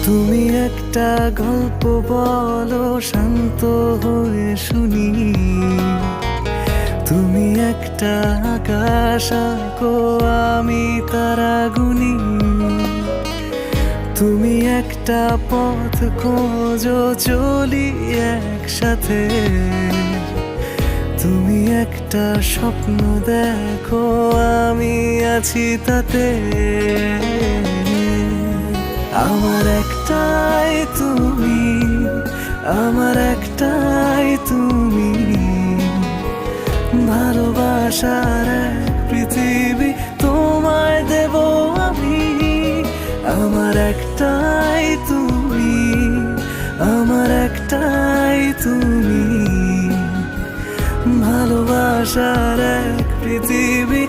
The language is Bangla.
তুমি একটা গল্প বলো শান্ত হয়ে শুনি, তুমি একটা আকাশ আঁকো আমি তারা গুনি, তুমি একটা পথ খোঁজো চলি একসাথে, তুমি একটা স্বপ্ন দেখো আমি আছি তাতে। আমার একটাই তুমি, আমার একটাই তুমি, ভালোবাসার এক পৃথিবী তোমায় দেব আমি। আমার একটাই তুমি, আমার একটাই তুমি, ভালোবাসার এক পৃথিবী